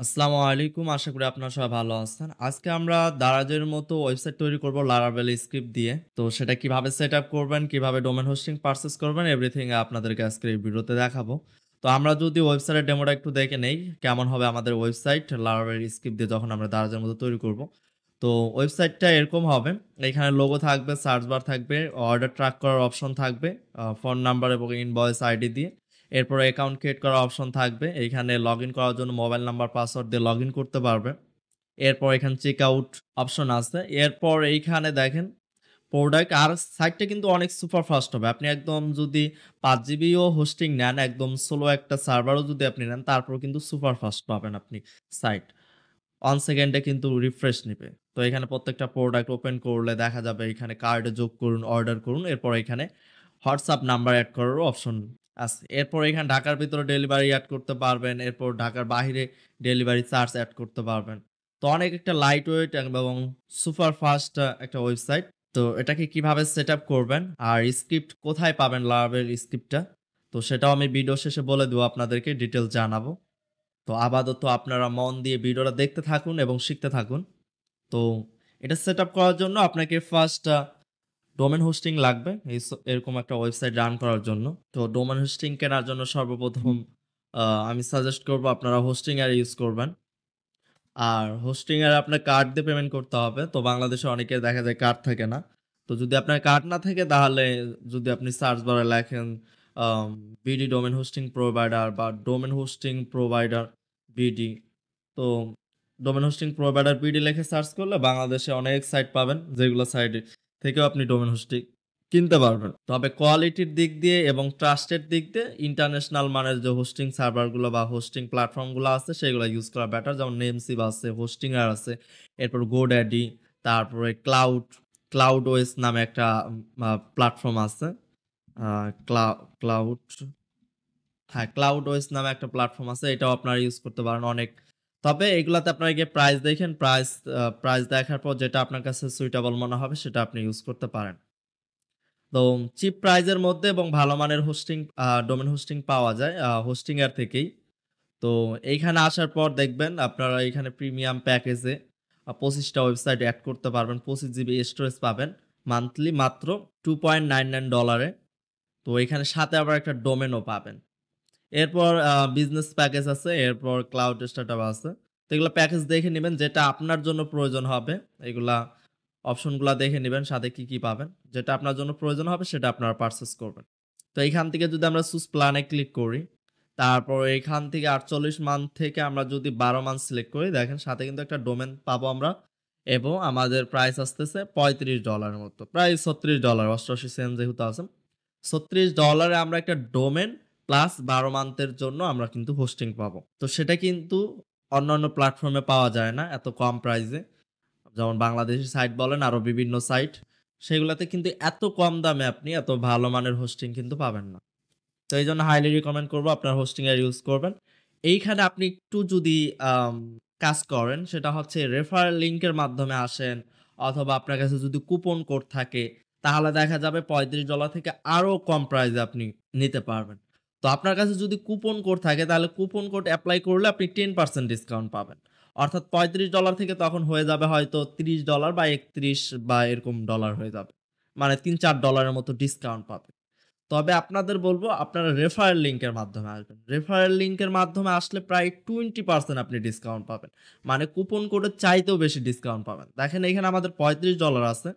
আসসালামু আলাইকুম। আশা করি আপনারা সবাই ভালো আছেন। আজকে আমরা দারাজের মতো ওয়েবসাইট তৈরি করব Laravel স্ক্রিপ্ট দিয়ে। তো সেটা কিভাবে সেটআপ করবেন, কিভাবে ডোমেইন হোস্টিং পারচেজ করবেন এভরিথিং আপনাদেরকে আজকের এই ভিডিওতে দেখাবো। তো আমরা যদি ওয়েবসাইটের ডেমোটা একটু দেখে নেই, কেমন হবে আমাদের ওয়েবসাইট Laravel স্ক্রিপ্ট দিয়ে যখন আমরা দারাজের মতো তৈরি করব। তো ওয়েবসাইটটা এরকম হবে। এখানে লোগো থাকবে, সার্চ বার থাকবে, অর্ডার ট্র্যাক করার অপশন থাকবে, ফোন নাম্বার এবং ইনভয়েস আইডি দিয়ে। এরপরে অ্যাকাউন্ট ক্রিয়েট করার অপশন থাকবে। এইখানে লগইন করার জন্য মোবাইল নাম্বার, পাসওয়ার্ড দিয়ে লগইন করতে পারবে। এরপর এখানে চেক আউট অপশন আছে। এরপর এইখানে দেখেন প্রোডাক্ট আর সাইটটা কিন্তু অনেক সুপার ফাস্ট হবে। আপনি একদম যদি 5 জিবিও হোস্টিং নেন, একদম স্লো একটা সার্ভারও যদি আপনি নেন, তারপরেও কিন্তু সুপার ফাস্ট পাবেন আপনি সাইট। 1 সেকেন্ডে কিন্তু রিফ্রেশ নিবে। তো এখানে প্রত্যেকটা প্রোডাক্ট ওপেন করলে দেখা যাবে এখানে কার্ডে যোগ করুন, অর্ডার করুন। এরপর এখানে হোয়াটসঅ্যাপ নাম্বার এড করারও অপশন আছে। এরপর এখানে ঢাকার ভিতরে ডেলিভারি এড করতে পারবেন। এরপর ঢাকার বাহিরে ডেলিভারি চার্জ এড করতে পারবেন। তো অনেক একটা লাইট ওয়েট এবং সুপার ফাস্ট একটা ওয়েবসাইট। তো এটাকে কিভাবে সেটআপ করবেন আর স্ক্রিপ্ট কোথায় পাবেন Laravel স্ক্রিপ্টটা, তো সেটাও আমি ভিডিও শেষে বলে দেব, আপনাদেরকে ডিটেইলস জানাবো। তো আপাতত আপনারা মন দিয়ে ভিডিওটা দেখতে থাকুন এবং শিখতে থাকুন। তো এটা সেটআপ করার জন্য আপনাকে ফার্স্ট ডোমেইন হোস্টিং লাগবে এরকম একটা ওয়েবসাইট রান করার জন্য। তো ডোমেইন হোস্টিং কেনার জন্য সর্বপ্রথম আমি সাজেস্ট করব আপনারা হোস্টিং এর ইউজ করবেন। আর হোস্টিং এর আপনার কার্ড দিয়ে পেমেন্ট করতে হবে। তো বাংলাদেশে অনেকের দেখা যায় কার্ড থাকে না। তো যদি আপনার কার্ড না থাকে তাহলে যদি আপনি সার্চ বারে লেখেন আম বিডি ডোমেইন হোস্টিং প্রোভাইডার বা ডোমেইন হোস্টিং প্রোভাইডার বিডি, তো ডোমেইন হোস্টিং প্রোভাইডার বিডি লিখে সার্চ করলে বাংলাদেশে অনেক সাইট পাবেন, যেগুলো সাইট থেকেও আপনি ডোমেইন হোস্টিং কিনতে পারবেন। তবে কোয়ালিটির দিক দিয়ে এবং ট্রাস্টের দিক দিয়ে ইন্টারন্যাশনাল মানের যে হোস্টিং সার্ভারগুলো বা হোস্টিং প্ল্যাটফর্মগুলো আছে সেগুলো ইউজ করা বেটার। যেমন নেমসিপ আছে, হোস্টিংয়ার আছে, এরপর GoDaddy, তারপরে ক্লাউড ওয়েস নামে একটা প্ল্যাটফর্ম আছে। আ ক্লা ক্লাউড হ্যাঁ, ক্লাউড ওয়েস নামে একটা প্ল্যাটফর্ম আছে। এটাও আপনারা ইউজ করতে পারেন অনেক। তবে এগুলাতে আপনারা গিয়ে প্রাইস দেখেন। প্রাইস দেখার পর যেটা আপনার কাছে সুইটেবল মনে হবে সেটা আপনি ইউজ করতে পারেন। তো চিপ প্রাইজের মধ্যে এবং ভালো মানের ডোমেইন হোস্টিং পাওয়া যায় হোস্টিং এর থেকেই। তো এইখানে আসার পর দেখবেন আপনারা এইখানে প্রিমিয়াম প্যাকেজে 25 টা ওয়েবসাইট এড করতে পারবেন। 25 জিবি স্টোরেজ পাবেন মান্থলি মাত্র $2.99 এ। তো এখানে সাথে আবার একটা ডোমেইনও পাবেন। এরপর বিজনেস প্যাকেজ আছে, এরপর ক্লাউড স্টার্টআপ আছে। তো এগুলা প্যাকেজ দেখে নিবেন যেটা আপনার জন্য প্রয়োজন হবে। এগুলা অপশনগুলা দেখে নিবেন সাথে কি, কি পাবেন। যেটা আপনার জন্য প্রয়োজন হবে সেটা আপনারা পারচেজ করবেন। তো এইখান থেকে যদি আমরা চুজ প্ল্যানে ক্লিক করি, তারপর এইখান থেকে 48 মান্থ থেকে আমরা যদি 12 মান্থ সিলেক্ট করি, দেখেন সাথে কিন্তু একটা ডোমেইন পাবো আমরা এবং আমাদের প্রাইস আসতেছে $35 এর মতো। প্রায় $36, 88 সেন্ট যেহেতু আছে। $36 এ আমরা একটা ডোমেইন প্লাস 12 মান্থের জন্য আমরা কিন্তু হোস্টিং পাবো। তো সেটা কিন্তু অন্যান্য প্ল্যাটফর্মে পাওয়া যায় না এত কম প্রাইসে। যেমন বাংলাদেশী সাইট বলেন আরো বিভিন্ন সাইট, সেগুলাতে কিন্তু এত কম দামে আপনি এত ভালো মানের হোস্টিং কিন্তু পাবেন না। তো এইজন্য হাইলি রিকমেন্ড করব আপনারা হোস্টিং এর ইউজ করবেন। এইখানে আপনি একটু যদি আম কাজ করেন সেটা হচ্ছে রেফারেল লিংকের মাধ্যমে আসেন অথবা আপনার কাছে যদি কুপন কোড থাকে তাহলে দেখা যাবে $35 থেকে আরো কম প্রাইসে আপনি নিতে পারবেন। তো আপনার কাছে যদি কুপন কোড থাকে তাহলে কুপন কোড এপ্লাই করলে আপনি 10% ডিসকাউন্ট পাবেন। অর্থাৎ $35 থেকে তখন হয়ে যাবে হয়তো $30 বা 31 বা এরকম ডলার হয়ে যাবে। মানে $3-4 এর মতো ডিসকাউন্ট পাবেন। তবে আপনাদের বলব আপনারা রেফারেল লিংকের মাধ্যমে আসবেন। রেফারেল লিংকের মাধ্যমে আসলে প্রায় 20% আপনি ডিসকাউন্ট পাবেন। মানে কুপন কোডের চাইতেও বেশি ডিসকাউন্ট পাবেন। দেখেন এখানে আমাদের $35 আছে।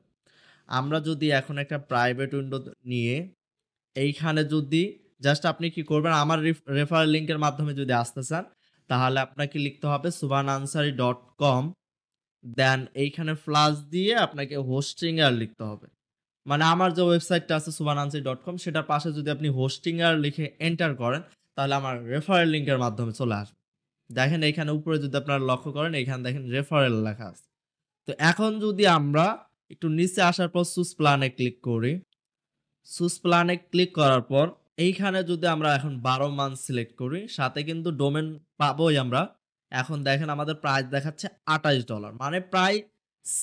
আমরা যদি এখন একটা প্রাইভেট উইন্ডো নিয়ে এইখানে যদি জাস্ট আপনি কি করবেন আমার রেফারেল লিংকের মাধ্যমে যদি আসতে চান তাহলে আপনাকে লিখতে হবে subhanansari.com, দেন এইখানে প্লাস দিয়ে আপনাকে হোস্টিংয়ার লিখতে হবে। মানে আমার যে ওয়েবসাইটটা আছে subhanansari.com সেটার পাশে যদি আপনি হোস্টিংয়ার লিখে এন্টার করেন তাহলে আমার রেফারেল লিংকের মাধ্যমে চলে আসবে। দেখেন এইখানে উপরে যদি আপনারা লক্ষ্য করেন এইখানে দেখেন রেফারেল লেখা আছে। তো এখন যদি আমরা একটু নিচে আসার পর চুজ প্ল্যানে ক্লিক করি। চুজ প্ল্যানে ক্লিক করার পর এইখানে যদি আমরা এখন 12 মান্থ সিলেক্ট করি সাথে কিন্তু ডোমেইন পাবোই আমরা। এখন দেখেন আমাদের প্রাইস দেখাচ্ছে $28, মানে প্রায়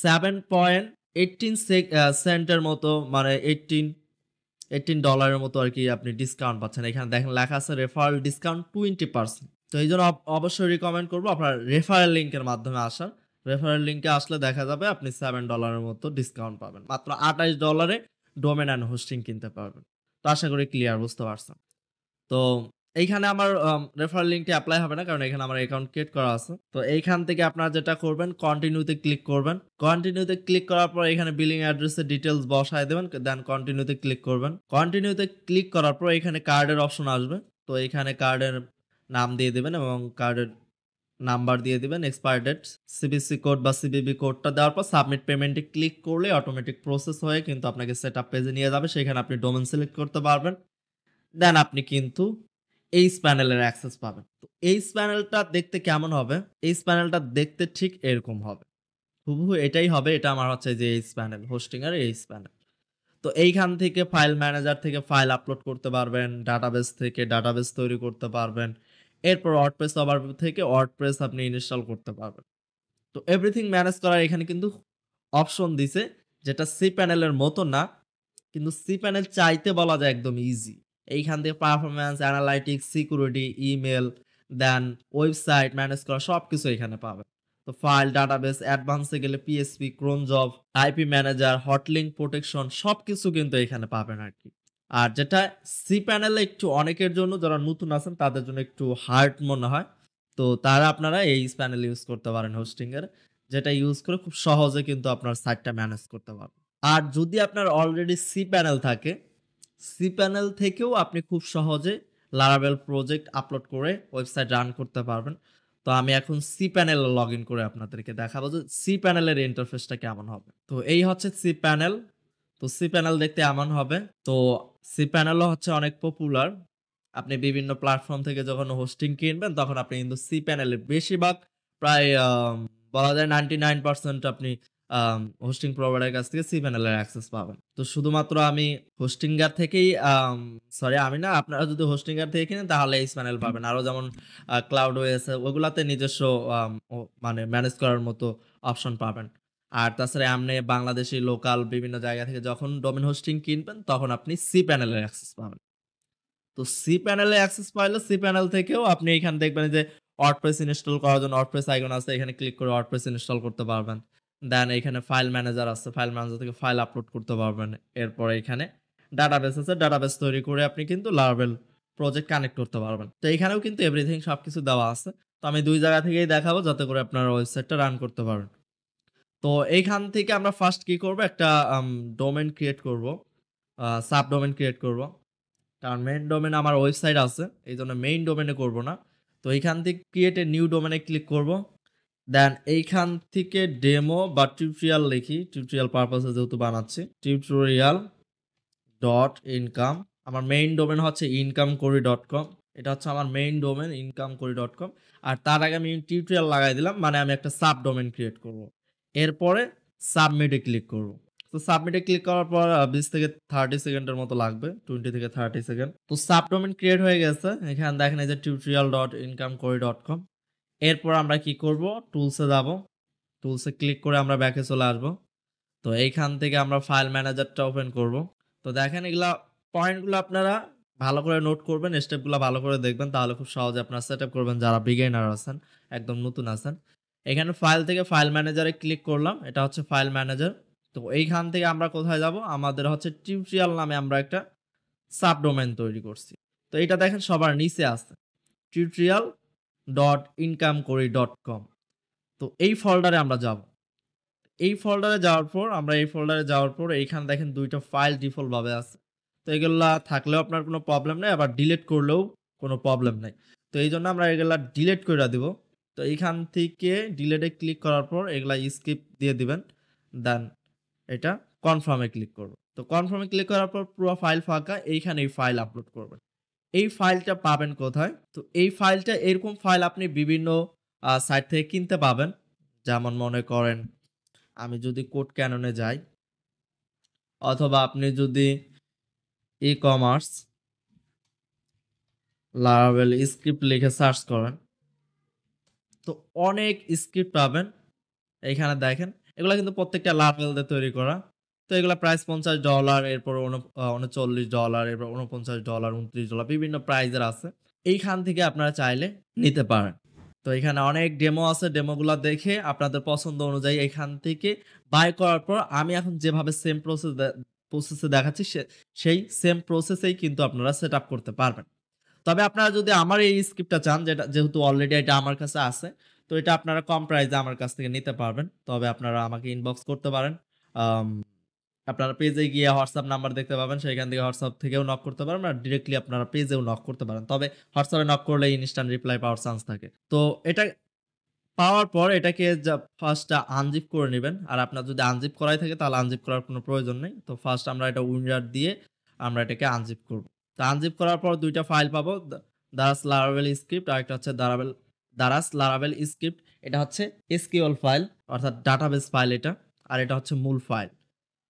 7.18 সেন্টের মতো, মানে 18 ডলারের মতো আরকি আপনি ডিসকাউন্ট পাচ্ছেন। এখানে দেখেন লেখা আছে রেফারেল ডিসকাউন্ট 20%। তো এইজন্য অবশ্যই রিকমেন্ড করব আপনার রেফারেল লিংকের মাধ্যমে আসার। রেফারেল লিংকে আসলে দেখা যাবে আপনি $7 এর মতো ডিসকাউন্ট পাবেন। মাত্র $28 এ ডোমেইন অ্যান্ড হোস্টিং কিনতে পারবেন। তো আশা করি ক্লিয়ার বুঝতে পারছেন। তো এইখানে আমার রেফারেল লিংকটি এপ্লাই হবে না কারণ এখানে আমার অ্যাকাউন্ট ক্রিয়েট করা আছে। তো এইখান থেকে আপনারা যেটা করবেন কন্টিনিউতে ক্লিক করবেন। কন্টিনিউতে ক্লিক করার পর এখানে বিলিং অ্যাড্রেসের ডিটেইলস বসায় দেবেন। দেন কন্টিনিউতে ক্লিক করবেন। কন্টিনিউতে ক্লিক করার পর এখানে কার্ডের অপশন আসবে। তো এইখানে কার্ডের নাম দিয়ে দিবেন এবং কার্ডের নাম্বার দিয়ে দিবেন, এক্সপায়ার ডেট, সিভিসি কোড বা সিভিভি কোডটা দেওয়ার পর সাবমিট পেমেন্টে ক্লিক করলে অটোমেটিক প্রসেস হয়ে কিন্তু আপনাকে সেটআপ পেজে নিয়ে যাবে। সেখানে আপনি ডোমেইন সিলেক্ট করতে পারবেন। দেন আপনি কিন্তু এইচ প্যানেলের অ্যাক্সেস পাবেন। তো এইচ প্যানেলটা দেখতে কেমন হবে? এইচ প্যানেলটা দেখতে ঠিক এরকম হবে। হুবহু এটাই হবে। এটা আমার হচ্ছে যে এইচ প্যানেল, হোস্টিং এর এইচ প্যানেল। তো এইখান থেকে ফাইল ম্যানেজার থেকে ফাইল আপলোড করতে পারবেন, ডাটাবেস থেকে ডাটাবেস তৈরি করতে পারবেন। এরপর ওয়ার্ডপ্রেস ওভারভিউ থেকে ওয়ার্ডপ্রেস আপনি ইনস্টল করতে পারবেন। তো এভরিথিং ম্যানেজ করার এখানে কিন্তু অপশন দিছে যেটা সি প্যানেলের মতো না। কিন্তু সি প্যানেল চাইতে বলা যায় একদম ইজি। এইখান থেকে performance, analytics, security, email, then website manage করা সবকিছু এখানে পাবেন। তো ফাইল, ডাটাবেস, অ্যাডভান্সে গেলে PSP, cron job, IP manager, hotlink protection সবকিছু কিন্তু এখানে পাবেন আরকি। আর যেটা সি প্যানেলে একটু অনেকের জন্য যারা নতুন আছেন তাদের জন্য একটু হার্ড মনে হয়। তো তারা আপনারা এই প্যানেল ইউজ করতে পারেন হোস্টিং এর। যেটা ইউজ করে খুব সহজে কিন্তু আপনার সাইটটা ম্যানেজ করতে পারবেন। আর যদি আপনার অলরেডি সি প্যানেল থাকে, সি প্যানেল থেকেও আপনি খুব সহজে লারাভেল প্রজেক্ট আপলোড করে ওয়েবসাইট রান করতে পারবেন। তো আমি এখন সি প্যানেলে লগইন করে আপনাদেরকে দেখাবো যে সি প্যানেলের ইন্টারফেসটা কেমন হবে। তো এই হচ্ছে সি প্যানেল। তো সি প্যানেল দেখতে এমন হবে। তো সি প্যানেলও হচ্ছে অনেক পপুলার। আপনি বিভিন্ন প্ল্যাটফর্ম থেকে যখন হোস্টিং কিনবেন তখন আপনি কিন্তু সি প্যানেলে বেশিরভাগ প্রায় বলা যায় 99% আপনি হোস্টিং প্রোভাইডারের কাছ থেকে সি প্যানেলের অ্যাক্সেস পাবেন। তো শুধুমাত্র আমি হোস্টিঙ্গার থেকেই সরি আমি না, আপনারা যদি হোস্টিঙ্গার থেকে কিনেন তাহলে এইচ প্যানেল পাবেন। আরো যেমন ক্লাউডওয়ে আছে ওগুলাতে নিজস্ব মানে ম্যানেজ করার মতো অপশন পাবেন। আর তাছাড়া এমনি বাংলাদেশি লোকাল বিভিন্ন জায়গা থেকে যখন ডোমেইন হোস্টিং কিনবেন তখন আপনি সি প্যানেলের অ্যাক্সেস পাবেন। তো সি প্যানেলে অ্যাক্সেস পাইলে সি প্যানেল থেকেও আপনি এখানে দেখবেন যে ওয়ার্ডপ্রেস ইনস্টল করার জন্য ওয়ার্ডপ্রেস আইকন আছে, এখানে ক্লিক করে ওয়ার্ডপ্রেস ইনস্টল করতে পারবেন। দেন এখানে ফাইল ম্যানেজার আছে, ফাইল ম্যানেজার থেকে ফাইল আপলোড করতে পারবেন। এরপর এখানে ডাটাবেস আছে, ডাটাবেস তৈরি করে আপনি কিন্তু লারাভেল প্রজেক্ট কানেক্ট করতে পারবেন। তো এখানেও কিন্তু এভরিথিং সবকিছু দেওয়া আছে। তো আমি ২ জায়গা থেকেই দেখাবো যাতে করে আপনার ওয়েবসাইটটা রান করতে পারেন। তো এইখান থেকে আমরা ফার্স্ট কি করব, একটা ডোমেইন ক্রিয়েট করব। সাবডোমেইন ক্রিয়েট করব। কারণ মেইন ডোমেইন আমার ওয়েবসাইট আছে। এইজন্য মেইন ডোমেইনে করব না। তো এইখান থেকে ক্রিয়েট এ নিউ ডোমেইনে ক্লিক করব। দেন এইখান থেকে ডেমো বা টিউটোরিয়াল লিখি। টিউটোরিয়াল পারপাসে যেহেতু বানাচ্ছি। Tutorial dot income. আমার মেইন ডোমেইন হচ্ছে incomekori.com। এটা হচ্ছে আমার মেইন ডোমেইন incomekori.com। আর তার আগে আমি টিউটোরিয়াল লাগাই দিলাম। মানে আমি একটা সাব ডোমেইন ক্রিয়েট করব। এরপরে সাবমিটে ক্লিক করব। তো সাবমিটে ক্লিক করার পর 20 থেকে 30 সেকেন্ডের মতো লাগবে। 20 থেকে 30 সেকেন্ড। তো সাবডোমেইন ক্রিয়েট হয়ে গেছে। এখানে দেখেন এই যে tutorial.incomekori.com। এরপর আমরা কি করব? টুলসে যাব। টুলসে ক্লিক করে আমরা ব্যাকে চলে আসব। তো এইখান থেকে আমরা ফাইল ম্যানেজারটা ওপেন করব। তো দেখেন এগুলা পয়েন্টগুলো আপনারা ভালো করে নোট করবেন, স্টেপগুলো ভালো করে দেখবেন তাহলে খুব সহজে আপনারা সেটআপ করবেন যারা বিগিনার আছেন, একদম নতুন আছেন। এখানে ফাইল থেকে ফাইল ম্যানেজারে ক্লিক করলাম। এটা হচ্ছে ফাইল ম্যানেজার। তো এইখান থেকে আমরা কোথায় যাব? আমাদের হচ্ছে টিউটোরিয়াল নামে আমরা একটা সাবডোমেইন তৈরি করছি। তো এটা দেখেন সবার নিচে আছে। tutorial.incomekori.com। তো এই ফোল্ডারে আমরা যাব। এই ফোল্ডারে যাওয়ার পর এইখানে দেখেন ২ টা ফাইল ডিফল্ট ভাবে আছে। তো এগুলা থাকলেও আপনার কোনো প্রবলেম নাই, আবার ডিলিট করলেও কোনো প্রবলেম নাই। তো এইজন্য আমরা এগুলা ডিলিট কইরা দিব। তো এইখান থেকে ডিলিটে ক্লিক করার পর এগুলা স্কিপ দিয়ে দিবেন। দেন এটা কনফার্ম এ ক্লিক করব। তো কনফার্ম এ ক্লিক করার পর পুরো ফাইল ফাঁকা, এইখানে এই ফাইল আপলোড করবেন। এই ফাইলটা পাবেন কোথায়? তো এই ফাইলটা এরকম ফাইল আপনি বিভিন্ন সাইট থেকে কিনতে পাবেন। যেমন মনে করেন আমি যদি কোড ক্যাননে যাই অথবা আপনি যদি ই-কমার্স লারাভেল স্ক্রিপ্ট লিখে সার্চ করেন তো অনেক স্ক্রিপ্ট পাবেন। এইখানে দেখেন এগুলা কিন্তু প্রত্যেকটা লারাভেল দিয়ে তৈরি করা। তো এগুলা প্রাইস $50, এরপর $39, এরপর $49, $29 বিভিন্ন প্রাইজের আছে। এইখান থেকে আপনারা চাইলে নিতে পারেন। তো এখানে অনেক ডেমো আছে। ডেমোগুলা দেখে আপনাদের পছন্দ অনুযায়ী এখান থেকে বাই করার পর আমি এখন যেভাবে সেম প্রসেসে দেখাচ্ছি সেই সেম প্রসেসেই কিন্তু আপনারা সেটআপ করতে পারবেন। তবে আপনারা যদি আমার এই স্ক্রিপ্টটা চান যেহেতু অলরেডি এটা আমার কাছে আছে। তো এটা আপনারা কম প্রাইসে আমার কাছ থেকে নিতে পারবেন। তবে আপনারা আমাকে ইনবক্স করতে পারেন। আম আপনারা পেজে গিয়ে WhatsApp নাম্বার দেখতে পাবেন। সেখান থেকে WhatsApp থেকেও নক করতে পারেন আর ডিরেক্টলি আপনারা পেজেও নক করতে পারেন। তবে WhatsApp এ নক করলে ইনস্ট্যান্ট রিপ্লাই পাওয়ার চান্স থাকে। তো এটা পাওয়ার পর এটাকে ফার্স্ট আনজিপ করে নিবেন। আর আপনার যদি আনজিপ করাই থাকে তাহলে আনজিপ করার কোনো প্রয়োজন নেই। তো ফার্স্ট আমরা এটা উইনরার দিয়ে আমরা এটাকে আনজিপ করব। তো আনজিপ করার পর ২ টা ফাইল পাবো। দারাস লারাভেল স্ক্রিপ্ট আরেকটা হচ্ছে দারাস লারাভেল স্ক্রিপ্ট। এটা হচ্ছে এসকিউএল ফাইল অর্থাৎ ডাটাবেস ফাইল এটা। আর এটা হচ্ছে মূল ফাইল।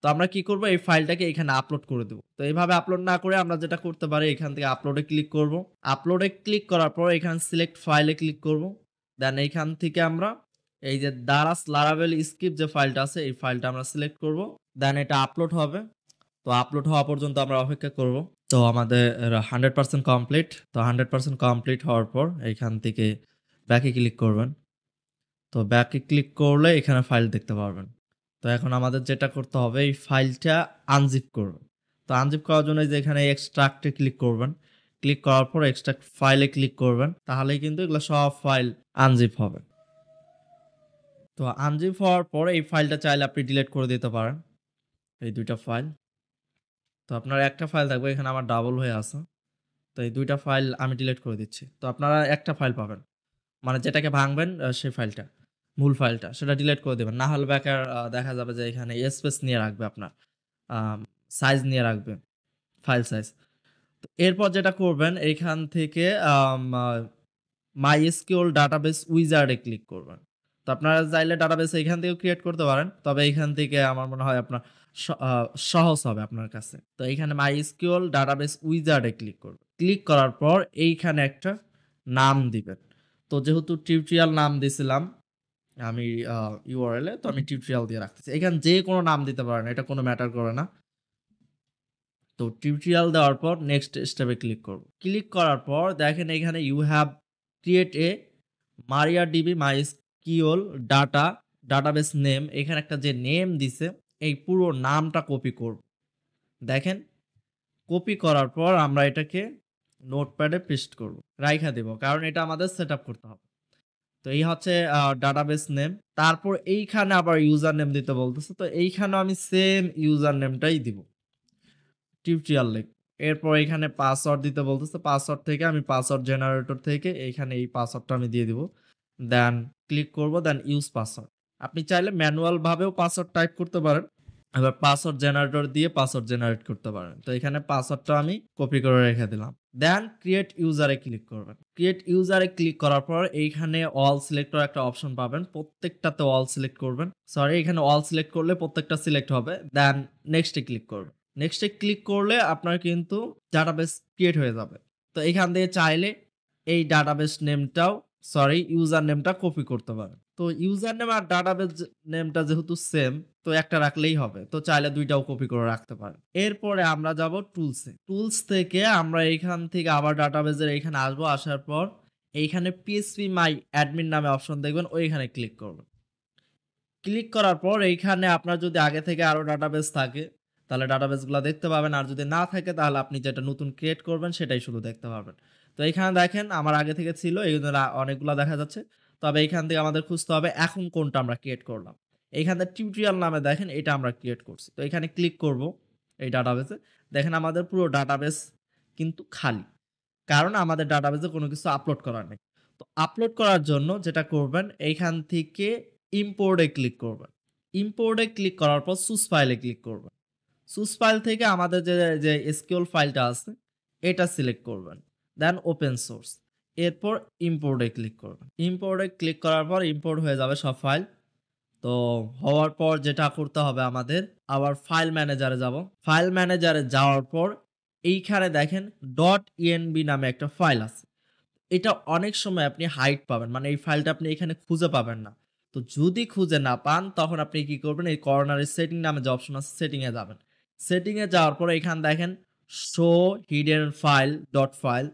তো আমরা কি করব এই ফাইলটাকে এখানে আপলোড করে দেব। তো এইভাবে আপলোড না করে আমরা যেটা করতে পারি এখান থেকে আপলোডে ক্লিক করব। আপলোডে ক্লিক করার পর এখানে সিলেক্ট ফাইলে ক্লিক করব। দেন এইখান থেকে আমরা এই যে দারাস লারাভেল স্ক্রিপ্ট যে ফাইলটা আছে এই ফাইলটা আমরা সিলেক্ট করব। দেন এটা আপলোড হবে। তো আপলোড হওয়া পর্যন্ত আমরা অপেক্ষা করব। তো আমাদের 100% কমপ্লিট। তো 100% কমপ্লিট হওয়ার পর এইখান থেকে ব্যাকে ক্লিক করবেন। তো ব্যাকে ক্লিক করলে এখানে ফাইল দেখতে পারবেন। তো এখন আমাদের যেটা করতে হবে এই ফাইলটা আনজিপ করব। তো আনজিপ করার জন্য এই যে এখানে এক্সট্রাক্টে ক্লিক করবেন। ক্লিক করার পর এক্সট্রাক্ট ফাইলে ক্লিক করবেন। তাহলেই কিন্তু এগুলো সব ফাইল আনজিপ হবে। তো আনজিপ হওয়ার পরে এই ফাইলটা চাইলে আপনি ডিলিট করে দিতে পারেন। এই ২ টা ফাইল। তো আপনার একটা ফাইল থাকবে এখানে আমার ডাবল হয়ে আছে। তো এই ২ টা ফাইল আমি ডিলিট করে দিচ্ছি। তো আপনারা একটা ফাইল পাবেন। মানে যেটাকে ভাঙবেন সেই ফাইলটা, মূল ফাইলটা সেটা ডিলিট করে দিবেন। না হলে বেকার দেখা যাবে যে এখানে স্পেস নিয়ে রাখবে আপনার। আম সাইজ নিয়ে রাখবে, ফাইল সাইজ। তো এরপর যেটা করবেন এইখান থেকে আম আ MySQL ডাটাবেস উইজার্ড এ ক্লিক করবেন। তো আপনারা চাইলে ডাটাবেস এইখান থেকেও ক্রিয়েট করতে পারেন। তবে এইখান থেকে আমার মনে হয় আপনার স আ সহজ হবে আপনার কাছে। তো এইখানে MySQL ডাটাবেস উইজার্ড এ ক্লিক করবেন। ক্লিক করার পর এইখানে একটা নাম দিবেন। তো যেহেতু টিউটোরিয়াল নাম দিছিলাম আমি URL এ তো আমি টিউটোরিয়াল দিয়ে রাখতেছি। এখানে যেকোনো নাম দিতে পারেন। এটা কোনো ম্যাটার করে না। তো টিউটোরিয়াল দেওয়ার পর নেক্সট স্টেপে ক্লিক করব। ক্লিক করার পর দেখেন এখানে you have create a MariaDB MySQL database name এখানে একটা যে নেম দিছে এই পুরো নামটা কপি করব। দেখেন কপি করার পর আমরা এটাকে নোটপ্যাডে পেস্ট করব। রাইখা দেব। কারণ এটা আমাদের সেটআপ করতে হবে। তো এই হচ্ছে ডাটাবেস নেম। তারপর এইখানে আবার ইউজার নেম দিতে বলতেছে। তো এইখানেও আমি সেম ইউজার নেমটাই দিব। টিউটোরিয়াল লিখব। এরপর এখানে পাসওয়ার্ড দিতে বলতেছে। পাসওয়ার্ড থেকে আমি পাসওয়ার্ড জেনারেটর থেকে এইখানে এই পাসওয়ার্ডটা আমি দিয়ে দিব। দেন ক্লিক করব, দেন ইউজ পাসওয়ার্ড। আপনি চাইলে ম্যানুয়াল ভাবেও পাসওয়ার্ড টাইপ করতে পারেন। আবার পাসওয়ার্ড জেনারেটর দিয়ে পাসওয়ার্ড জেনারেট করতে পারেন। তো এখানে পাসওয়ার্ডটা আমি কপি করে রেখে দিলাম। দেন ক্রিয়েট ইউজারে ক্লিক করবেন। ক্রিয়েট ইউজারে ক্লিক করার পর এইখানে অল সিলেক্টর একটা অপশন পাবেন। প্রত্যেকটাতে অল সিলেক্ট করবেন। সরি এখানে অল সিলেক্ট করলে প্রত্যেকটা সিলেক্ট হবে। দেন নেক্সট এ ক্লিক করবেন। নেক্সট এ ক্লিক করলে আপনার কিন্তু ডাটাবেস ক্রিয়েট হয়ে যাবে। তো এখান থেকে চাইলে এই ডাটাবেস নেমটাও ইউজার নেমটা কপি করতে পারেন। তো ইউজার নেম আর ডাটাবেস নেমটা যেহেতু সেম তো একটা রাখলেই হবে। তো চাইলে ২ টাও কপি করে রাখতে পারেন। এরপরে আমরা যাব টুলসে। টুলস থেকে আমরা এইখান থেকে আবার ডাটাবেসের এইখানে আসবো। আসার পর এইখানে পিএইচপি মাই অ্যাডমিন নামে অপশন দেখবেন ওইখানে ক্লিক করবেন। ক্লিক করার পর এইখানে আপনার যদি আগে থেকে আরো ডাটাবেস থাকে তাহলে ডাটাবেসগুলা দেখতে পাবেন। আর যদি না থাকে তাহলে আপনি যেটা নতুন ক্রিয়েট করবেন সেটাই শুধু দেখতে পারবেন। তো এইখানে দেখেন আমার আগে থেকে ছিল এইজন্য অনেকগুলা দেখা যাচ্ছে। তবে এইখান থেকে আমাদের খুঁজতে হবে এখন কোনটা আমরা ক্রিয়েট করলাম। এইখানে টিউটোরিয়াল নামে দেখেন এটা আমরা ক্রিয়েট করছি। তো এখানে ক্লিক করব এই ডাটাবেসে। দেখেন আমাদের পুরো ডাটাবেস কিন্তু খালি। কারণ আমাদের ডাটাবেসে কোনো কিছু আপলোড করা নেই। তো আপলোড করার জন্য যেটা করবেন এইখান থেকে ইম্পোর্ট এ ক্লিক করবেন। ইম্পোর্ট এ ক্লিক করার পর সুস ফাইলে ক্লিক করবেন। সুস ফাইল থেকে আমাদের যে এসকিউএল ফাইলটা আছে এটা সিলেক্ট করবেন। Then open source. এরপর ইম্পোর্ট এ ক্লিক করবেন। ইম্পোর্ট এ ক্লিক করার পর ইম্পোর্ট হয়ে যাবে সব ফাইল। তো হওয়ার পর যেটা করতে হবে আমাদের আবার ফাইল ম্যানেজারে যাব। ফাইল ম্যানেজারে যাওয়ার পর এইখানে দেখেন .env নামে একটা ফাইল আছে। এটা অনেক সময় আপনি হাইড পাবেন। মানে এই ফাইলটা আপনি এখানে খুঁজে পাবেন না। তো যদি খুঁজে না পান তখন আপনি কি করবেন এই কর্নারে সেটিং নামে যে অপশন আছে সেটিং এ যাবেন। সেটিং এ যাওয়ার পরে এখানে দেখেন show hidden file dot file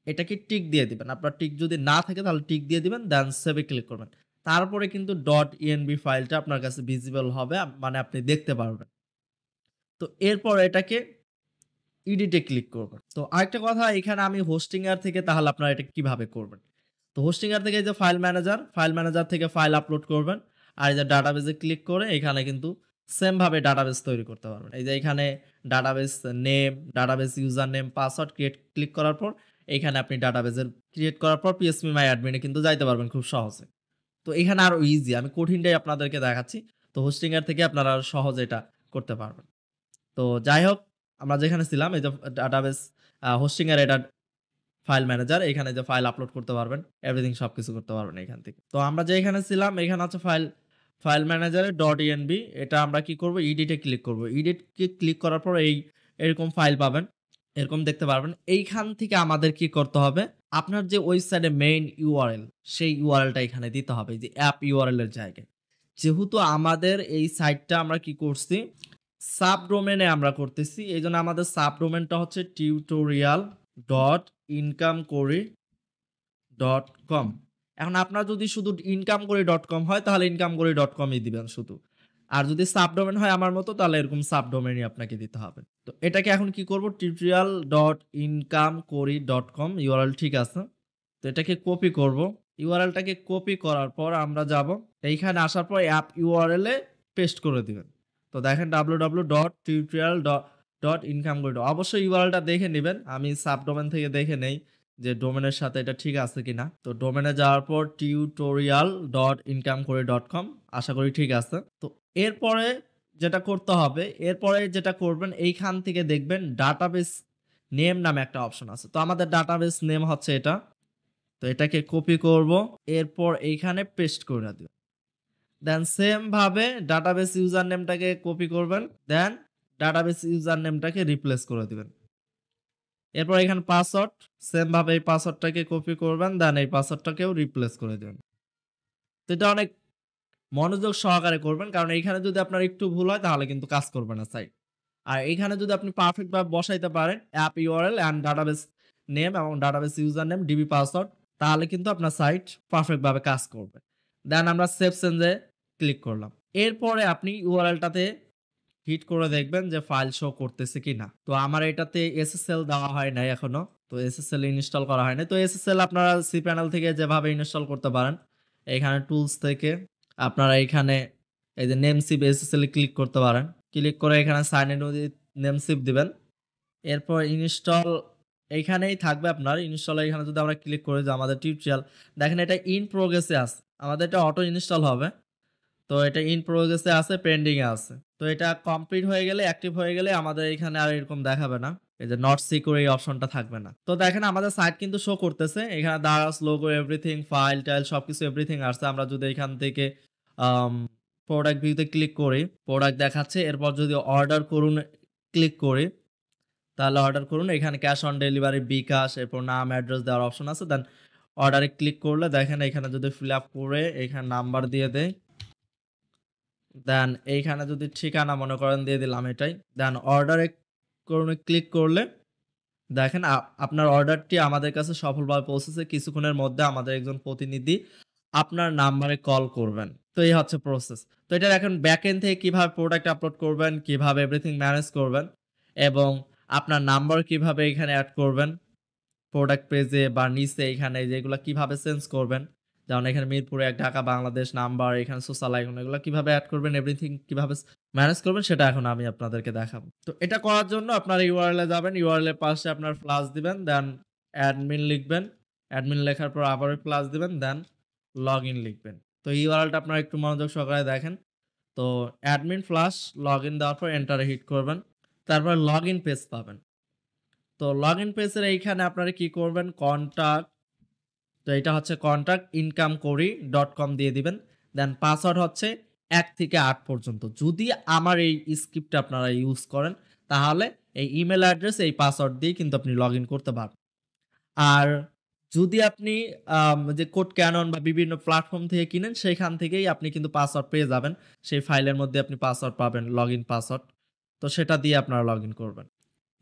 এটাকে টিক দিয়ে দিবেন। আপনার টিক যদি না থাকে তাহলে টিক দিয়ে দিবেন, দেন সেভ এ ক্লিক করবেন। তারপরে কিন্তু .env ফাইলটা আপনার কাছে ভিজিবল হবে, মানে আপনি দেখতে পারবেন। তো এরপর এটাকে এডিটে ক্লিক করবেন। তো আরেকটা কথা, এখানে আমি হোস্টিংয়ার থেকে তাহলে আপনারা এটা কিভাবে করবেন? তো হোস্টিংয়ার থেকে এই যে ফাইল ম্যানেজার থেকে ফাইল আপলোড করবেন। আর এই যে ডাটাবেসে ক্লিক করে এখানে কিন্তু সেম ভাবে ডাটাবেস তৈরি করতে পারবেন। এই যে এখানে database name, database user name, password click করার পর এখানে আপনি ডাটাবেসের ক্রিয়েট করার পর PHP My Admin এ কিন্তু যাইতে পারবেন খুব সহজে। তো এখানে আরো ইজি, আমি কঠিনটাই আপনাদেরকে দেখাচ্ছি। তো হোস্টিংয়ার থেকে আপনারা আরো সহজে এটা করতে পারবেন। তো যাই হোক, আমরা যেখানে ছিলাম এই যে ডাটাবেস হোস্টিং এর এটা ফাইল ম্যানেজার, এখানে যে ফাইল আপলোড করতে পারবেন, এভরিথিং সবকিছু করতে পারবেন এখান থেকে। তো আমরা যে এখানে ছিলাম, এখানে হচ্ছে ফাইল ম্যানেজারে .env, এটা আমরা কি করব, এডিটে ক্লিক করব। এডিটকে ক্লিক করার পর এরকম ফাইল পাবেন, এরকম দেখতে পারবেন। এইখান থেকে আমাদের কি করতে হবে, আপনার যে ওয়েবসাইটের মেইন ইউআরএল, সেই ইউআরএলটা এখানে দিতে হবে, যে অ্যাপ ইউআরএল এর জায়গায়। যেহেতু আমাদের এই সাইটটা আমরা কি করছি, সাবডোমেনে আমরা করতেছি, এইজন্য আমাদের সাবডোমেনটা হচ্ছে tutorial.incamekori.com। এখন আপনার যদি শুধু incamekori.com হয় তাহলে incamekori.com-ই দিবেন শুধু। আর যদি সাবডোমেন হয় আমার মতো, তাহলে এরকম সাবডোমেনই আপনাকে দিতে হবে। তো এটাকে এখন কি করব, tutorial.incamekori.com ইউআরএল ঠিক আছে। তো এটাকে কপি করব। ইউআরএলটাকে কপি করার পর আমরা যাব এইখানে, আসার পর অ্যাপ ইউআরএল এ পেস্ট করে দিবেন। তো দেখেন www.tutorial.incamekori, অবশ্যই ইউআরএলটা দেখে নেবেন। আমি সাবডোমেন থেকে দেখে নেই যে ডোমেনের সাথে এটা ঠিক আছে কিনা। তো ডোমেনে যাওয়ার পর tutorial.incamekori.com, আশা করি ঠিক আছে। তো এরপরে যেটা করতে হবে, এরপরে যেটা করবেন, এইখান থেকে দেখবেন ডাটাবেস নেম নামে একটা অপশন আছে। তো আমাদের ডাটাবেস নেম হচ্ছে এটা। তো এটাকে কপি করব, এরপর এইখানে পেস্ট করে দিব। দেন সেম ভাবে ডাটাবেস ইউজার নেমটাকে কপি করবেন, দেন ডাটাবেস ইউজার নেমটাকে রিপ্লেস করে দিবেন। এরপর এখানে পাসওয়ার্ড, সেম ভাবে এই পাসওয়ার্ডটাকে কপি করবেন, দেন এই পাসওয়ার্ডটাকেও রিপ্লেস করে দিবেন। তো এটা অনেক মনোযোগ সহকারে করবেন, কারণ এইখানে যদি আপনার একটু ভুল হয় তাহলে কিন্তু কাজ করবে না সাইট। আর এইখানে যদি আপনি পারফেক্ট ভাবে বসাইতে পারেন app URL and database name এবং database user name, DB password, তাহলে কিন্তু আপনার সাইট পারফেক্ট ভাবে কাজ করবে। দেন আমরা সেভ চেঞ্জে ক্লিক করলাম। এরপরে আপনি ইউআরএলটাতে হিট করে দেখবেন যে ফাইল শো করতেছে কিনা। তো আমার এটাতে এসএসএল দেওয়া হয় নাই এখনো, তো এসএসএল ইনস্টল করা হয় নাই। তো এসএসএল আপনারা সি প্যানেল থেকে যেভাবে ইনস্টল করতে পারেন, এখানে টুলস থেকে আপনারা এখানে এই যে নেমসিপ এসএসএল এ ক্লিক করতে পারেন। ক্লিক করে এখানে সাইন ইন উইথ নেমসিপ দিবেন। এরপর ইনস্টল এইখানেই থাকবে আপনার। ইনস্টল এখানে যদি আমরা ক্লিক করি যে আমাদের টিউটোরিয়াল, দেখেন এটা ইন প্রোগ্রেসে আছে। আমাদের এটা অটো ইনস্টল হবে। তো এটা ইন প্রোগ্রেসে আছে, পেন্ডিং এ আছে। তো এটা কমপ্লিট হয়ে গেলে, অ্যাক্টিভ হয়ে গেলে আমাদের এখানে আর এরকম দেখাবে না। এই যে নট সিকিউর এই অপশনটা থাকবে না। তো দেখেন আমাদের সাইট কিন্তু শো করতেছে। এখানে Daraz logo, everything, file tile সবকিছু এভরিথিং আসছে। আমরা যদি এখান থেকে প্রোডাক্ট ভিউতে ক্লিক করি, প্রোডাক্ট দেখাচ্ছে। এরপর যদি অর্ডার করুন ক্লিক করি, তাহলে অর্ডার করুন। এখানে ক্যাশ অন ডেলিভারি, বিকাশ, এরপর নাম অ্যাড্রেস দেওয়ার অপশন আছে। দেন অর্ডারে ক্লিক করলে দেখেন এখানে যদি ফিল আপ করে এখানে নাম্বার দিয়ে দেয়, দেন এইখানে যদি ঠিকানা মনে করেন দিয়ে দিলাম এটাই, দেন অর্ডারে ক্লিক করলে দেখেন আপনার অর্ডারটি আমাদের কাছে সফলভাবে পৌঁছেছে। কিছুক্ষণের মধ্যে আমাদের একজন প্রতিনিধি আপনার নাম্বারে কল করবেন। তো এই হচ্ছে প্রসেস। তো এটা এখন ব্যাকএন্ড থেকে কিভাবে প্রোডাক্ট আপলোড করবেন, কিভাবে এভরিথিং ম্যানেজ করবেন এবং আপনার নাম্বার কিভাবে এখানে অ্যাড করবেন প্রোডাক্ট পেজে বা নিচে, এখানে যেগুলো কিভাবে চেঞ্জ করবেন, যেমন এখানে মিরপুর ১, ঢাকা, বাংলাদেশ নাম্বার, এখানে সোশ্যাল আইকন, এগুলো কিভাবে অ্যাড করবেন, এভরিথিং কিভাবে ম্যানেজ করবেন, সেটা এখন আমি আপনাদেরকে দেখাবো। তো এটা করার জন্য আপনারা ইউআরএল এ যাবেন। ইউআরএল এর পাশে আপনার প্লাস দিবেন, দেন অ্যাডমিন লিখবেন। অ্যাডমিন লেখার পর আবারও প্লাস দিবেন, দেন লগইন লিখবেন। তো ইউআরএলটা আপনারা একটু মনোযোগ সহকারে দেখেন। তো অ্যাডমিন প্লাস লগইন দেওয়ার পর এন্টারে হিট করবেন। তারপর লগইন পেজ পাবেন। তো লগইন পেজের এইখানে আপনারা কি করবেন, কন্টাক্ট, তো এটা হচ্ছে contact.incamekori.com দিয়ে দিবেন। দেন পাসওয়ার্ড হচ্ছে ১ থেকে ৮ পর্যন্ত। যদি আমার এই স্ক্রিপ্টটা আপনারা ইউজ করেন, তাহলে এই ইমেল অ্যাড্রেস, এই পাসওয়ার্ড দিয়ে কিন্তু আপনি লগইন করতে পারবেন। আর যদি আপনি যে কোড ক্যানন বা বিভিন্ন প্ল্যাটফর্ম থেকে কিনেন, সেখান থেকেই আপনি কিন্তু পাসওয়ার্ড পেয়ে যাবেন। সেই ফাইলের মধ্যে আপনি পাসওয়ার্ড পাবেন, লগইন পাসওয়ার্ড। তো সেটা দিয়ে আপনারা লগইন করবেন।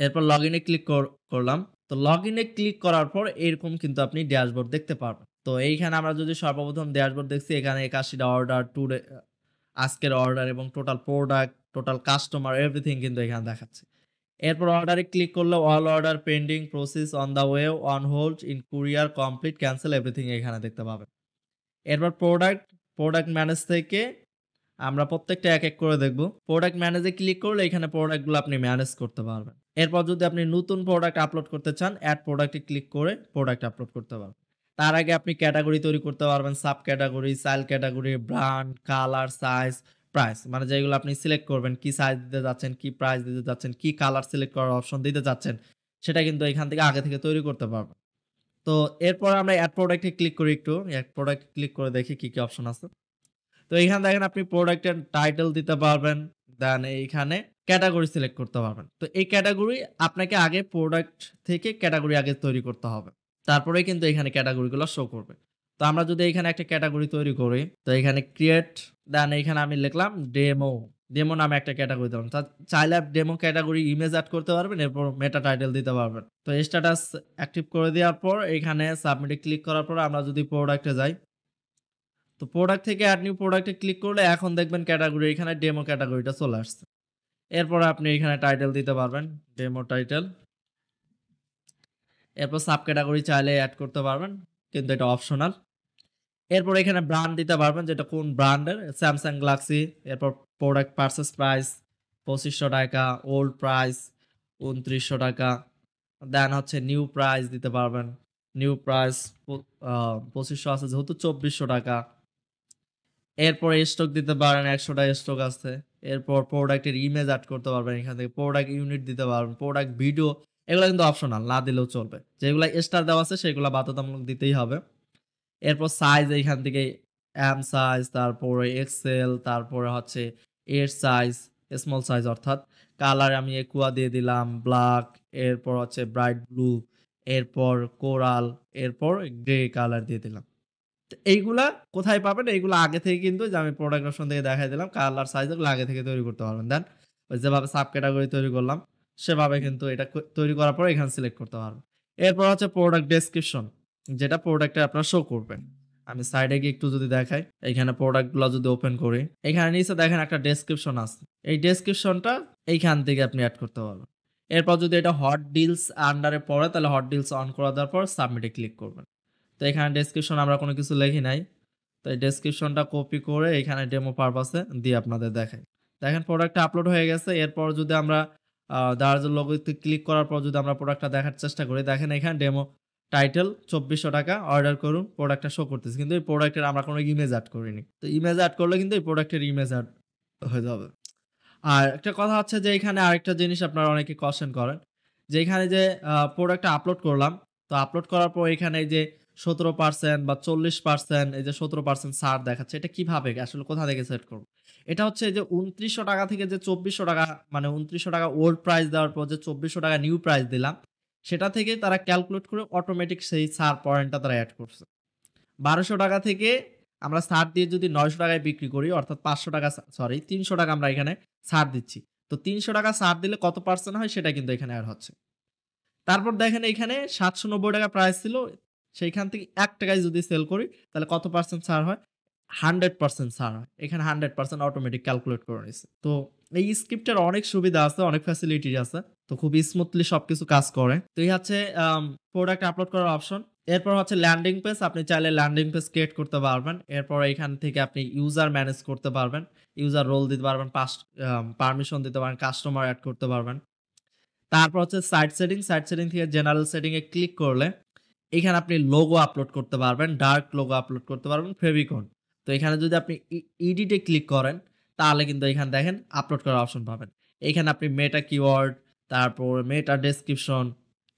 এরপর লগইনে ক্লিক করলাম। তো লগইনে ক্লিক করার পর এরকম কিন্তু আপনি ড্যাশবোর্ড দেখতে পারবেন। তো এইখানে আমরা যদি সর্বপ্রথম ড্যাশবোর্ড দেখছি এখানে ৮১ টা অর্ডার টুডে আজকের অর্ডার এবং total product, total customer everything কিন্তু এখানে দেখাচ্ছে। এরপর অর্ডারে ক্লিক করলে all order pending, process on the way, on hold, in courier, complete, cancel everything এখানে দেখতে পাবেন। এরপর প্রোডাক্ট ম্যানেজ থেকে আমরা প্রত্যেকটা এক করে দেখব। প্রোডাক্ট ম্যানেজে ক্লিক করলে এখানে প্রোডাক্টগুলো আপনি ম্যানেজ করতে পারবেন। এরপর যদি আপনি নতুন প্রোডাক্ট আপলোড করতে চান, এড প্রোডাক্টে ক্লিক করে প্রোডাক্ট আপলোড করতে পারবেন। তার আগে আপনি ক্যাটেগরি তৈরি করতে পারবেন, sub category, child category, brand, colour, size, price. মানে যেগুলো আপনি সিলেক্ট করবেন, কি সাইজ দিতে যাচ্ছেন, কি প্রাইস দিতে যাচ্ছেন, কি কালার সিলেক্ট করার অপশন দিতে যাচ্ছেন, সেটা কিন্তু এখান থেকে আগে থেকে তৈরি করতে পারবেন। তো এরপর আমরা এড প্রোডাক্টে ক্লিক করি একটু। এড প্রোডাক্টে ক্লিক করে দেখি কি অপশন আছে। তো এইখানে দেখেন আপনি প্রোডাক্টের টাইটেল দিতে পারবেন। দেন এইখানে ক্যাটেগরি সিলেক্ট করতে পারবেন। তো এই ক্যাটেগরি আপনাকে আগে প্রোডাক্ট থেকে ক্যাটেগরি আগে তৈরি করতে হবে। তারপরেই কিন্তু এখানে ক্যাটেগরিগুলো শো করবে। তো আমরা যদি এখানে একটা ক্যাটেগরি তৈরি করি, তো এখানে ক্রিয়েট, দেন এইখানে আমি লিখলাম ডেমো। ডেমো নামে একটা ক্যাটেগরি দিলাম। চাইলে ডেমো ক্যাটেগরি ইমেজ এড করতে পারবেন, এরপর মেটা টাইটেল দিতে পারবেন। তো স্ট্যাটাস অ্যাক্টিভ করে দেওয়ার পর এখানে সাবমিটে ক্লিক করার পর আমরা যদি প্রোডাক্টে যাই, তো প্রোডাক্ট থেকে অ্যাড নিউ প্রোডাক্টে ক্লিক করলে এখন দেখবেন ক্যাটেগরি এখানে ডেমো ক্যাটেগরিটা চলে আসছে। এরপর আপনি এখানে টাইটেল দিতে পারবেন, ডেমো টাইটেল। এরপর সাব ক্যাটেগরি চাইলে অ্যাড করতে পারবেন, কিন্তু এটা অপশনাল। এরপর এখানে ব্র্যান্ড দিতে পারবেন, যেটা কোন ব্র্যান্ডের, স্যামসাং গ্যালাক্সি। এরপর প্রোডাক্ট পারচেজ প্রাইস ২৫০০ টাকা, ওল্ড প্রাইস ২৯০০ টাকা। দেন হচ্ছে নিউ প্রাইস দিতে পারবেন। নিউ প্রাইস ২৫০০ আছে যেহেতু ২৪০০ টাকা। এরপর স্টক দিতে পারেন, ১০০ টা স্টক আছে। এরপর প্রোডাক্টের ইমেজ এড করতে পারবেন, এখান থেকে প্রোডাক্ট ইউনিট দিতে পারবেন, প্রোডাক্ট ভিডিও, এগুলো কিন্তু অপশনাল, না দিলেও চলবে। যেগুলা স্টার দেওয়া আছে সেগুলো বাধ্যতামূলক দিতেই হবে। এরপর সাইজ এইখান থেকে এম সাইজ, তারপরে এক্সেল, তারপরে হচ্ছে এর সাইজ, স্মল সাইজ অর্থাৎ। কালার আমি একুয়া দিয়ে দিলাম, ব্ল্যাক, এরপর হচ্ছে ব্রাইট ব্লু, এরপর কোরাল, এরপর গ্রে কালার দিয়ে দিলাম। তো এইগুলা কোথায় পাবেন? এইগুলা আগে থেকে কিন্তু যে আমি প্রোডাক্ট অপশন থেকে দেখাই দিলাম, কালার সাইজ এগুলো আগে থেকে তৈরি করতে পারবেন। দেন ওই যেভাবে সাব ক্যাটেগরি তৈরি করলাম, সেভাবে কিন্তু এটা তৈরি করার পরে এখানে সিলেক্ট করতে পারবেন। এরপর হচ্ছে প্রোডাক্ট ডেসক্রিপশন, যেটা প্রোডাক্টে আপনারা শো করবেন। আমি সাইডে গিয়ে একটু যদি দেখাই, এইখানে প্রোডাক্টগুলো যদি ওপেন করি, এখানে নিচে দেখেন একটা ডেসক্রিপশন আছে। এই ডেসক্রিপশনটা এইখান থেকে আপনি এড করতে পারবেন। এরপর যদি এটা হট ডিলস আন্ডারে পড়ে, তাহলে হট ডিলস অন করে দেওয়ার পর সাবমিটে ক্লিক করবেন। তো এখানে ডেসক্রিপশন আমরা কোনো কিছু লিখি নাই। তো এই ডেসক্রিপশনটা কপি করে এখানে ডেমো পারপাসে দিয়ে আপনাদের দেখাই। দেখেন প্রোডাক্টটা আপলোড হয়ে গেছে। এরপর যদি আমরা দারাজের লোগোতে ক্লিক করার পর যদি আমরা প্রোডাক্টটা দেখার চেষ্টা করি, দেখেন এখানে ডেমো টাইটেল ২৪০০ টাকা, অর্ডার করুন, প্রোডাক্টটা শো করতেছে। কিন্তু এই প্রোডাক্টের আমরা কোনো ইমেজ এড করিনি। তো ইমেজ এড করলে কিন্তু এই প্রোডাক্টের ইমেজ এড হয়ে যাবে। আর একটা কথা হচ্ছে যে এখানে আরেকটা জিনিস আপনারা অনেকে কোয়েশ্চেন করেন, যে এখানে যে প্রোডাক্টটা আপলোড করলাম, তো আপলোড করার পর এখানে এই যে ১৭% বা ৪০%, এই যে ১৭% ছাড় দেখাচ্ছে, এটা কিভাবে আসলে কোথা থেকে সেট করব? এটা হচ্ছে এই যে ২৯০০ টাকা থেকে যে ২৪০০ টাকা, মানে ২৯০০ টাকা ওল্ড প্রাইস দেওয়ার পর যে ২৪০০ টাকা নিউ প্রাইস দিলাম, সেটা থেকে তারা ক্যালকুলেট করে অটোমেটিক সেই ছাড় পয়েন্টটা তারা এড করছে। ১২০০ টাকা থেকে আমরা ছাড় দিয়ে যদি ৯০০ টাকায় বিক্রি করি, অর্থাৎ ৫০০ টাকা, সরি ৩০০ টাকা আমরা এখানে ছাড় দিচ্ছি। তো ৩০০ টাকা ছাড় দিলে কত পার্সেন্ট হয় সেটা কিন্তু এখানে এড হচ্ছে। তারপর দেখেন এখানে ৳৭৯০ টাকা প্রাইস ছিল। সেইখান থেকে ৳১ যদি সেল করি তাহলে কত পার্সেন্ট ছাড় হয়? 100% ছাড় হয়। এখানে 100% অটোমেটিক ক্যালকুলেট করে নিছে। তো এই স্ক্রিপ্টের অনেক সুবিধা আছে, অনেক ফ্যাসিলিটি আছে। তো খুবই স্মুথলি সবকিছু কাজ করে। তো এই হচ্ছে প্রোডাক্ট আপলোড করার অপশন। এরপর হচ্ছে ল্যান্ডিং পেজ। আপনি চাইলে ল্যান্ডিং পেজ ক্রিয়েট করতে পারবেন। এরপর এখান থেকে আপনি ইউজার ম্যানেজ করতে পারবেন। ইউজার রোল দিতে পারবেন, পারমিশন দিতে পারেন, কাস্টমার এড করতে পারবেন। তারপর হচ্ছে সাইট সেটিং। সাইট সেটিং থেকে জেনারেল সেটিং এ ক্লিক করলে এখানে আপনি লোগো আপলোড করতে পারবেন, ডার্ক লোগো আপলোড করতে পারবেন, ফেভিকন। তো এখানে যদি আপনি এডিটে ক্লিক করেন, তাহলে কিন্তু এখানে দেখেন আপলোড করার অপশন পাবেন। এখানে আপনি মেটা কিওয়ার্ড, তারপর মেটা ডেসক্রিপশন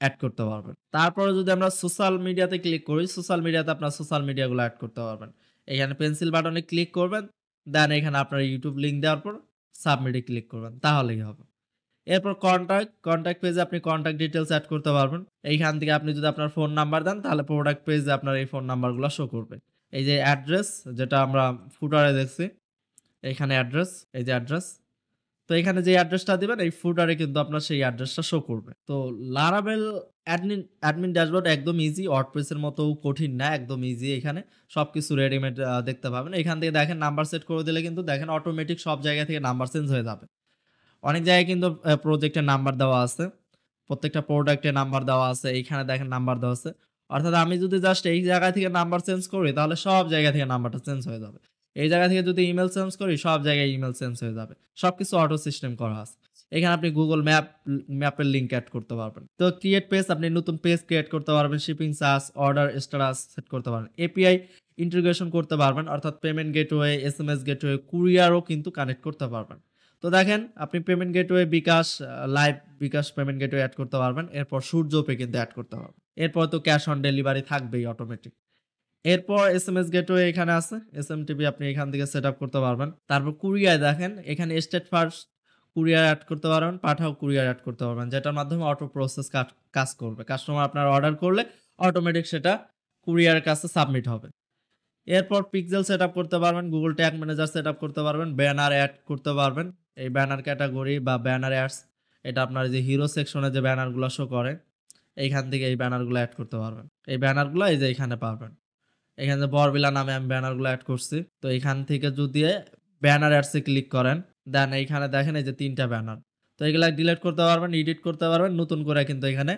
এড করতে পারবেন। তারপরে যদি আমরা সোশ্যাল মিডিয়াতে ক্লিক করি, সোশ্যাল মিডিয়াতে আপনার সোশ্যাল মিডিয়াগুলো এড করতে পারবেন। এখানে পেন্সিল বাটনে ক্লিক করবেন, দেন এখানে আপনার ইউটিউব লিঙ্ক দেওয়ার পর সাবমিটে ক্লিক করবেন, তাহলেই হবে। এরপর কনট্যাক্ট পেজে আপনি কনট্যাক্ট ডিটেইলস এড করতে পারবেন। এইখান থেকে আপনি যদি আপনার ফোন নাম্বার দেন, তাহলে প্রোডাক্ট পেজে আপনার এই ফোন নাম্বারগুলো শো করবে। এই যে অ্যাড্রেস, যেটা আমরা ফুটারে দেখছি, এইখানে অ্যাড্রেস, এই যে অ্যাড্রেস, তো এখানে যে অ্যাড্রেসটা দিবেন এই ফুটারে কিন্তু আপনার সেই অ্যাড্রেসটা শো করবে। তো Laravel অ্যাডমিন ড্যাশবোর্ড একদম ইজি। ওয়ার্ডপ্রেস এর মতো কঠিন না, একদম ইজি। এখানে সবকিছু রেডিমেড দেখতে পাবেন। এখান থেকে দেখেন নাম্বার সেট করে দিলে কিন্তু দেখেন অটোমেটিক সব জায়গা থেকে নাম্বার চেঞ্জ হয়ে যাবে। অনেক জায়গায় কিন্তু প্রজেক্টের নাম্বার দেওয়া আছে। প্রত্যেকটা প্রোডাক্টের নাম্বার দেওয়া আছে। এইখানে দেখেন নাম্বার দেওয়া আছে। অর্থাৎ আমি যদি জাস্ট এই জায়গা থেকে নাম্বার চেঞ্জ করি তাহলে সব জায়গা থেকে নাম্বারটা চেঞ্জ হয়ে যাবে। এই জায়গা থেকে যদি ইমেইল চেঞ্জ করি সব জায়গায় ইমেইল চেঞ্জ হয়ে যাবে। সবকিছু অটো সিস্টেম করা আছে। এখানে আপনি Google ম্যাপের লিংক এড করতে পারবেন। তো ক্রিয়েট পেজ আপনি নতুন পেজ ক্রিয়েট করতে পারবেন। Shipping charge, order status set করতে পারবেন। এপিআই ইন্টিগ্রেশন করতে পারবেন। অর্থাৎ পেমেন্ট গেটওয়ে, এসএমএস গেটওয়ে, কুরিয়ারও কিন্তু কানেক্ট করতে পারবেন। তো দেখেন আপনি পেমেন্ট গেটওয়ে বিকাশ, লাইভ বিকাশ পেমেন্ট গেটওয়ে এড করতে পারবেন। এরপর সূর্যপে কিন্তু এড করতে পারবেন। এরপর তো ক্যাশ অন ডেলিভারি থাকবেই অটোমেটিক। এরপর এসএমএস গেটওয়ে এখানে আছে। এসএমটিপি আপনি এখান থেকে সেটআপ করতে পারবেন। তারপর কুরিয়ার দেখেন এখানে স্টেট ফার্স্ট কুরিয়ার এড করতে পারবেন, পাঠাও কুরিয়ার এড করতে পারবেন। যেটার মাধ্যমে অটো প্রসেস কাজ করবে। কাস্টমার আপনার অর্ডার করলে অটোমেটিক সেটা কুরিয়ারের কাছে সাবমিট হবে। এরপর পিক্সেল সেটআপ করতে পারবেন, Google ট্যাগ ম্যানেজার সেটআপ করতে পারবেন, ব্যানার এড করতে পারবেন। এই ব্যানার ক্যাটেগরি বা ব্যানার অ্যাডস এটা আপনার যে হিরো সেকশনে যে ব্যানারগুলো শো করে এইখান থেকে এই ব্যানারগুলো এড করতে পারবেন। এই ব্যানারগুলো এই যে এখানে পাবেন। এখানে যে বরবিলা নামে আমি ব্যানারগুলো এড করছি। তো এখান থেকে যদি ব্যানার অ্যাডসে ক্লিক করেন দেন এইখানে দেখেন এই যে ৩ টা ব্যানার। তো এগুলা ডিলিট করতে পারবেন, এডিট করতে পারবেন, নতুন করে কিন্তু এখানে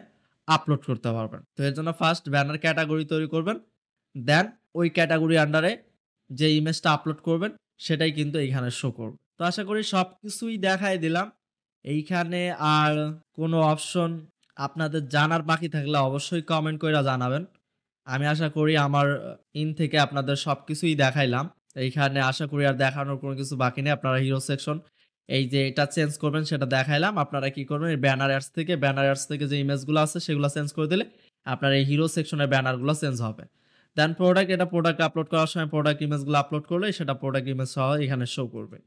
আপলোড করতে পারবেন। তো এর জন্য ফার্স্ট ব্যানার ক্যাটেগরি তৈরি করবেন। দেন ওই ক্যাটেগরি আন্ডারে যে ইমেজটা আপলোড করবেন সেটাই কিন্তু এইখানে শো করবে। তো আশা করি সবকিছুই দেখাই দিলাম। এইখানে আর কোনো অপশন আপনাদের জানার বাকি থাকলে অবশ্যই কমেন্ট কইরা জানাবেন। আমি আশা করি আমার থেকে আপনাদের সবকিছুই দেখাইলাম। এইখানে আশা করি আর দেখানোর কোনো কিছু বাকি নেই। আপনারা হিরো সেকশন এই যে এটা চেঞ্জ করবেন সেটা দেখাইলাম। আপনারা কি করবেন এই ব্যানার অ্যাডস থেকে যে ইমেজগুলো আছে সেগুলো চেঞ্জ করে দিলে আপনার এই হিরো সেকশনের ব্যানারগুলো চেঞ্জ হবে। দেন প্রোডাক্ট আপলোড করার সময় প্রোডাক্ট ইমেজগুলো আপলোড করলে সেটা প্রোডাক্ট ইমেজ সহ এখানে শো করবে।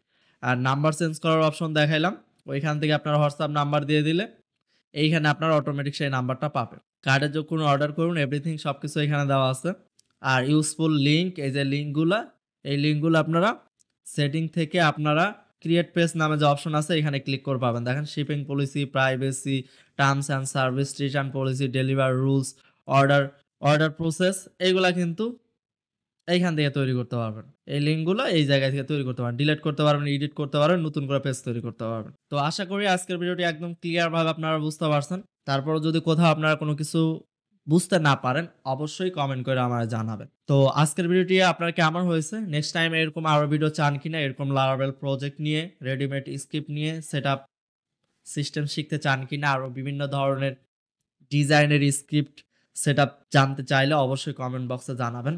আর নাম্বার চেঞ্জ করার অপশন দেখাইলাম। ওইখান থেকে আপনার হোয়াটসঅ্যাপ নাম্বার দিয়ে দিলে এইখানে আপনার অটোমেটিক সেই নাম্বারটা পাবেন। কার্ডের যখন অর্ডার করুন এভরিথিং সবকিছু এখানে দেওয়া আছে। আর ইউজফুল লিঙ্ক এই যে লিঙ্কগুলা, এই লিঙ্কগুলো আপনারা সেটিং থেকে আপনারা ক্রিয়েট পেজ নামে যে অপশন আছে এখানে ক্লিক করে পাবেন। দেখেন shipping policy, privacy, terms and service, return policy, delivery rules, order process এইগুলা কিন্তু এইখান থেকে তৈরি করতে পারবেন। এই লিঙ্কগুলো এই জায়গা থেকে তৈরি করতে পারবেন। ডিলিট করতে পারবেন, এডিট করতে পারবেন, নতুন করে পেজ তৈরি করতে পারবেন। তো আশা করি আজকের ভিডিওটি একদম ক্লিয়ার ভাবে আপনারা বুঝতে পারছেন। তারপরেও যদি কোথাও আপনারা কোনো কিছু বুঝতে না পারেন অবশ্যই কমেন্ট করে আমারে জানাবেন। তো আজকের ভিডিওটি আপনার কেমন হয়েছে? নেক্সট টাইম এরকম আরো ভিডিও চান কিনা? এরকম Laravel প্রজেক্ট নিয়ে, রেডিমেড স্ক্রিপ্ট নিয়ে সেটআপ সিস্টেম শিখতে চান কিনা? আরো বিভিন্ন ধরনের ডিজাইনের স্ক্রিপ্ট সেটআপ জানতে চাইলে অবশ্যই কমেন্ট বক্সে জানাবেন।